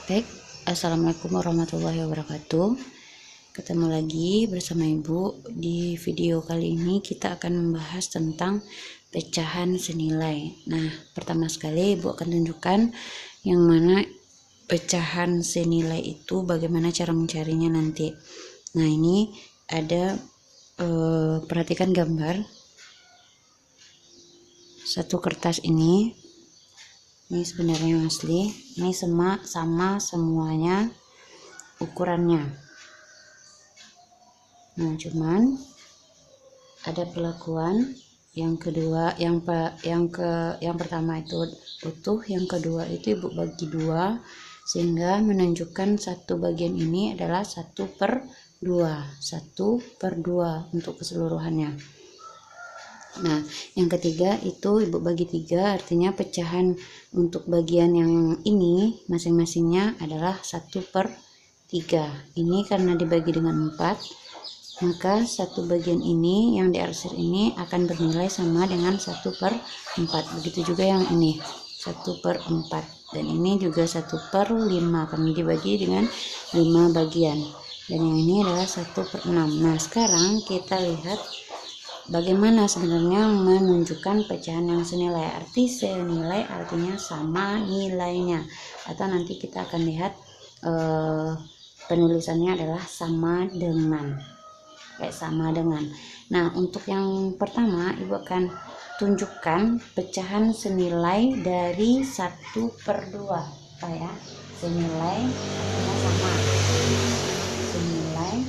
Baik, assalamualaikum warahmatullahi wabarakatuh. Ketemu lagi bersama Ibu. Di video kali ini kita akan membahas tentang pecahan senilai. Nah, pertama sekali Ibu akan tunjukkan yang mana pecahan senilai itu, bagaimana cara mencarinya nanti. Nah, ini ada perhatikan gambar satu kertas ini. Ini sebenarnya asli, ini sama semuanya ukurannya. Nah, cuman ada perlakuan yang kedua, yang pertama itu utuh, yang kedua itu Ibu bagi dua, sehingga menunjukkan satu bagian ini adalah 1/2 untuk keseluruhannya. Nah, yang ketiga itu Ibu bagi 3, artinya pecahan untuk bagian yang ini masing-masingnya adalah 1/3. Ini karena dibagi dengan 4, maka satu bagian ini yang diarsir ini akan bernilai sama dengan 1/4. Begitu juga yang ini 1/4, dan ini juga 1/5 karena dibagi dengan 5 bagian, dan yang ini adalah 1/6. Nah, sekarang kita lihat bagaimana sebenarnya menunjukkan pecahan yang senilai. Arti senilai artinya sama nilainya, atau nanti kita akan lihat penulisannya adalah sama dengan, kayak sama dengan. Nah, untuk yang pertama Ibu akan tunjukkan pecahan senilai dari 1/2, ya, senilai artinya sama, senilai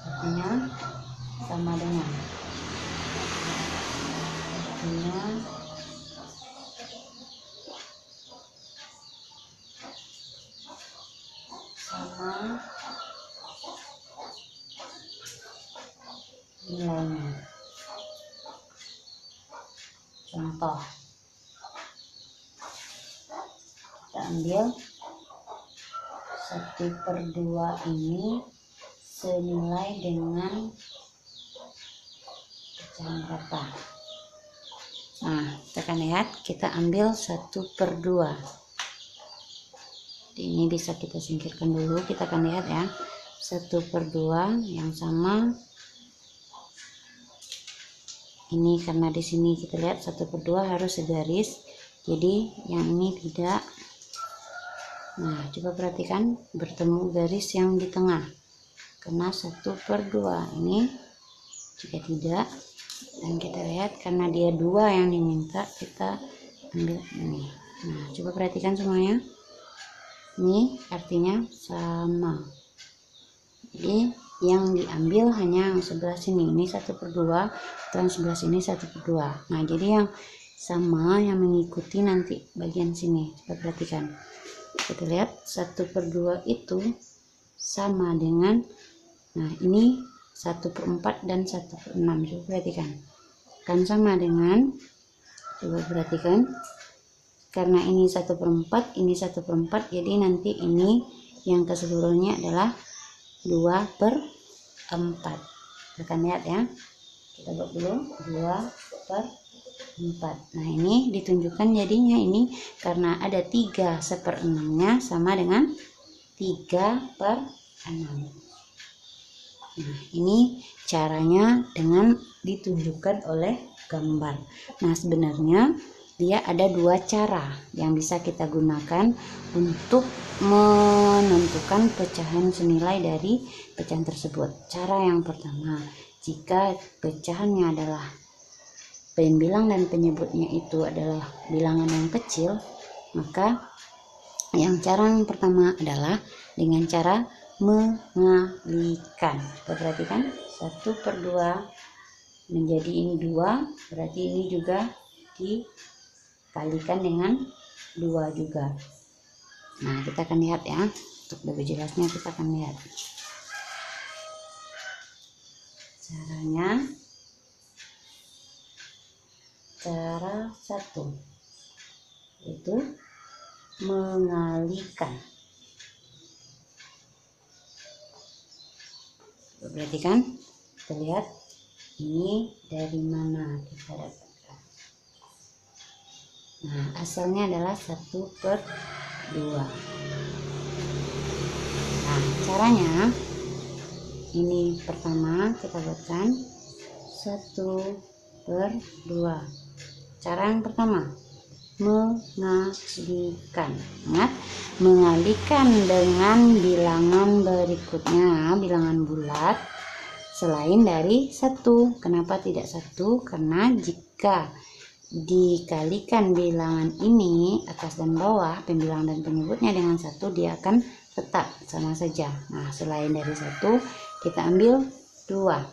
artinya sama dengan, artinya sama nilainya. Contoh, kita ambil 1/2 ini senilai dengan pecahan berapa. Nah, kita akan lihat, kita ambil 1/2. Ini bisa kita singkirkan dulu. Kita akan lihat ya, 1/2 yang sama ini, karena di sini kita lihat 1/2 harus segaris, jadi yang ini tidak. Nah, coba perhatikan, bertemu garis yang di tengah karena 1/2 ini. Jika tidak, dan kita lihat karena dia 2 yang diminta, kita ambil ini. Nah, coba perhatikan semuanya, ini artinya sama. Jadi yang diambil hanya yang sebelah sini, ini 1/2, dan sebelah sini 1/2. Nah, jadi yang sama yang mengikuti nanti bagian sini. Coba perhatikan, kita lihat 1/2 itu sama dengan, nah ini 1/4 dan 1/6. Coba perhatikan, kan sama dengan, coba perhatikan, karena ini 1/4, ini 1/4, jadi nanti ini yang keseluruhannya adalah 2/4. Kita akan lihat ya, kita buat dulu 2/4. Nah, ini ditunjukkan jadinya ini karena ada 3/6-nya sama dengan 3/6. Nah, ini caranya dengan ditunjukkan oleh gambar. Nah, sebenarnya dia ada 2 cara yang bisa kita gunakan untuk menentukan pecahan senilai dari pecahan tersebut. Cara yang pertama, jika pecahannya adalah pembilang dan penyebutnya itu adalah bilangan yang kecil, maka cara yang pertama adalah dengan cara mengalikan. Kita perhatikan, 1/2 menjadi ini 2, berarti ini juga dikalikan dengan 2 juga. Nah, kita akan lihat ya, untuk lebih jelasnya kita akan lihat caranya. Cara 1 itu mengalikan. Perhatikan, kita lihat ini dari mana kita dapatkan. Nah, asalnya adalah 1/2. Nah, caranya ini pertama kita buatkan 1/2. Cara yang pertama, mengalihkan. Ingat, mengalihkan dengan bilangan berikutnya, bilangan bulat selain dari 1. Kenapa tidak 1? Karena jika dikalikan bilangan ini atas dan bawah, pembilang dan penyebutnya dengan 1, dia akan tetap sama saja. Nah, selain dari 1 kita ambil 2.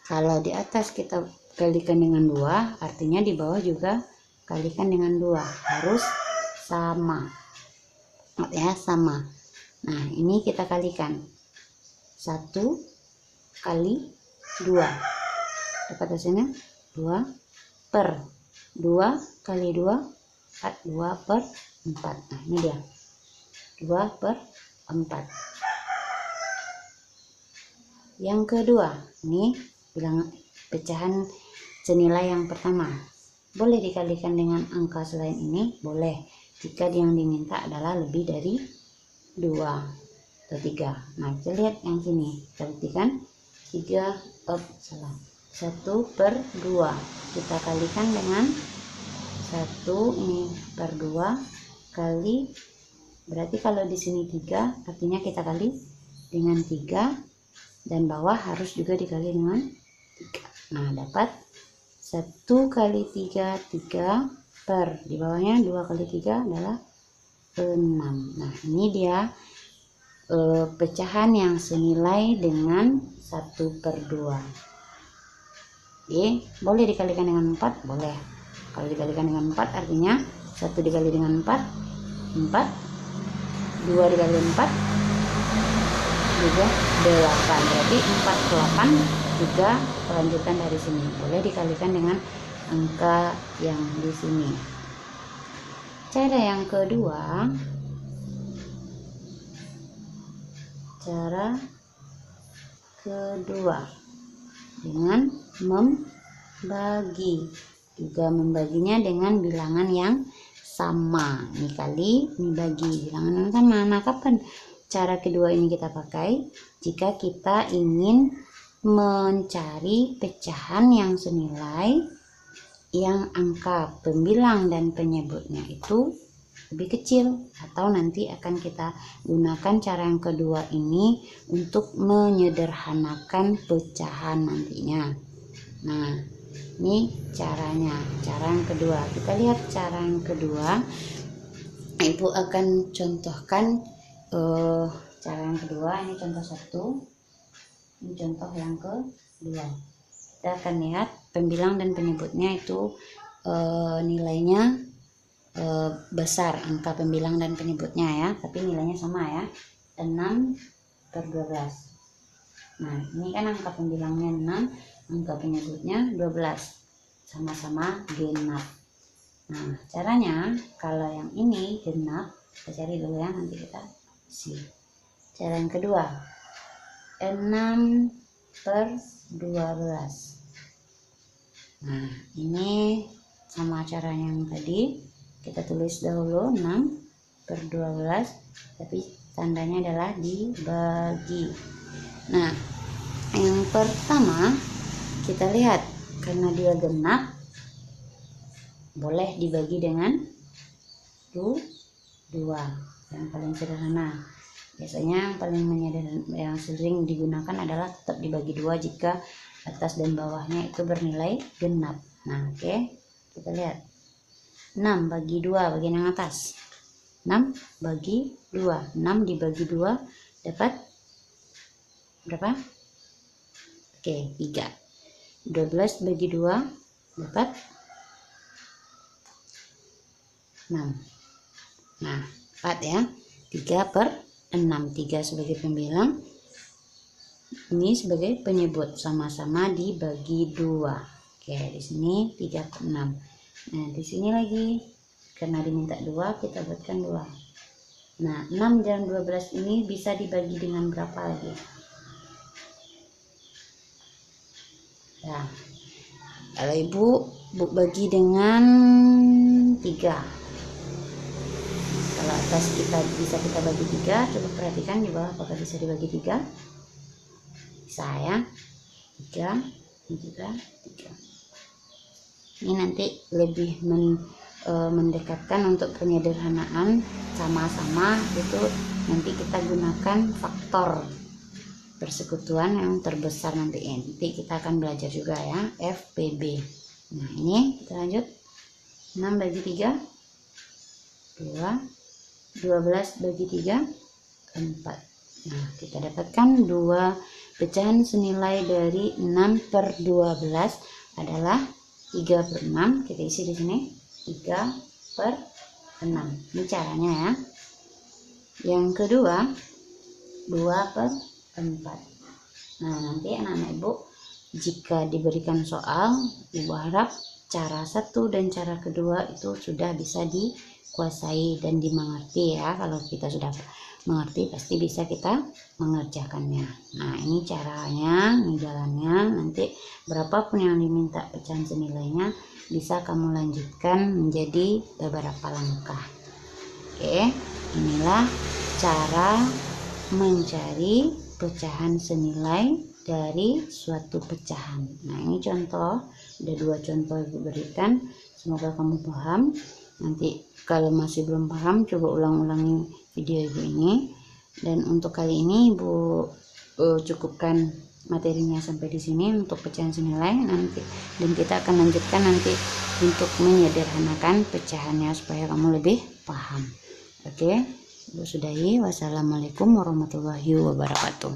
Kalau di atas kita kalikan dengan 2, artinya di bawah juga kalikan dengan 2, harus sama ya, sama. Nah, ini kita kalikan 1 kali 2, dapat hasilnya 2 kali 2 2/4. Nah, ini dia 2/4. Yang kedua, ini bilangan pecahan senilai yang pertama. Boleh dikalikan dengan angka selain ini, boleh, jika yang diminta adalah lebih dari 2 atau 3. Nah, kita lihat yang sini, kita buktikan 1/2 kita kalikan dengan 1 ini per 2 kali, berarti kalau di sini 3, artinya kita kali dengan 3, dan bawah harus juga dikali dengan 3. Nah, dapat 1 kali 3, 3 per, di bawahnya 2 kali 3 adalah 6. Nah, ini dia pecahan yang senilai dengan 1/2. Oke, boleh dikalikan dengan 4, boleh. Kalau dikalikan dengan 4 artinya 1 dikali dengan 4, 4, 2 dikali 4 juga 8, berarti 4/8 juga kelanjutan dari sini. Boleh dikalikan dengan angka yang di sini. Cara yang kedua, dengan membagi, juga membaginya dengan bilangan yang sama. Ini kali, ini bagi, bilangan yang sama. Nah, kapan cara kedua ini kita pakai? Jika kita ingin mencari pecahan yang senilai, yang angka pembilang dan penyebutnya itu lebih kecil, atau nanti akan kita gunakan cara yang kedua ini untuk menyederhanakan pecahan nantinya. Nah, ini caranya, cara yang kedua. Kita lihat cara yang kedua. Ibu akan contohkan cara yang kedua. Ini contoh 1, ini contoh yang kedua. Kita akan lihat pembilang dan penyebutnya itu nilainya besar, angka pembilang dan penyebutnya ya, tapi nilainya sama ya, 6/12. Nah, ini kan angka pembilangnya 6, angka penyebutnya 12, sama-sama genap. Nah, caranya kalau yang ini genap, kita cari dulu ya, nanti kita isi. Cara yang kedua, 6/12. Nah, ini sama caranya yang tadi, kita tulis dahulu 6/12, tapi tandanya adalah dibagi. Nah, yang pertama kita lihat, karena dia genap, boleh dibagi dengan 2, yang paling sederhana. Biasanya yang sering digunakan adalah tetap dibagi 2 jika atas dan bawahnya itu bernilai genap. Nah, oke, kita lihat 6 bagi 2, bagian yang atas, 6 bagi 2, 6 dibagi 2 dapat berapa? Oke, 3. 12 bagi 2 dapat 6. Nah, 4 ya, 3/6, 3 sebagai pembilang, ini sebagai penyebut, sama-sama dibagi 2. Oke, di sini 3/6. Nah, di sini lagi karena diminta 2, kita buatkan 2. Nah, 6 dan 12 ini bisa dibagi dengan berapa lagi? Ya, kalau ibu bagi dengan 3. Kalau atas kita bisa kita bagi 3, coba perhatikan di bawah apakah bisa dibagi 3. Bisa ya, 3 dan juga 3. Ini nanti lebih mendekatkan untuk penyederhanaan, sama-sama itu nanti kita gunakan faktor persekutuan yang terbesar nanti kita akan belajar juga ya, FPB. Nah ini kita lanjut, 6 bagi 3 2, 12 bagi 3 4. Nah kita dapatkan 2 pecahan senilai dari 6/12 adalah 3/6. Kita isi di sini 3/6. Ini caranya ya. Yang kedua 2/4. Nah nanti anak-anak ibu jika diberikan soal, ibu harap cara 1 dan cara kedua itu sudah bisa dikuasai dan dimengerti ya. Kalau kita sudah mengerti pasti bisa kita mengerjakannya. Nah ini caranya, ini jalannya. Nanti berapapun yang diminta pecahan senilainya bisa kamu lanjutkan menjadi beberapa langkah. Oke, inilah cara mencari pecahan senilai dari suatu pecahan. Nah ini contoh, ada 2 contoh ibu berikan, semoga kamu paham. Nanti kalau masih belum paham coba ulang-ulangi video ibu ini. Dan untuk kali ini ibu cukupkan materinya sampai di sini untuk pecahan senilai nanti, dan kita akan lanjutkan nanti untuk menyederhanakan pecahannya supaya kamu lebih paham. Oke, ibu sudahi. Wassalamualaikum warahmatullahi wabarakatuh.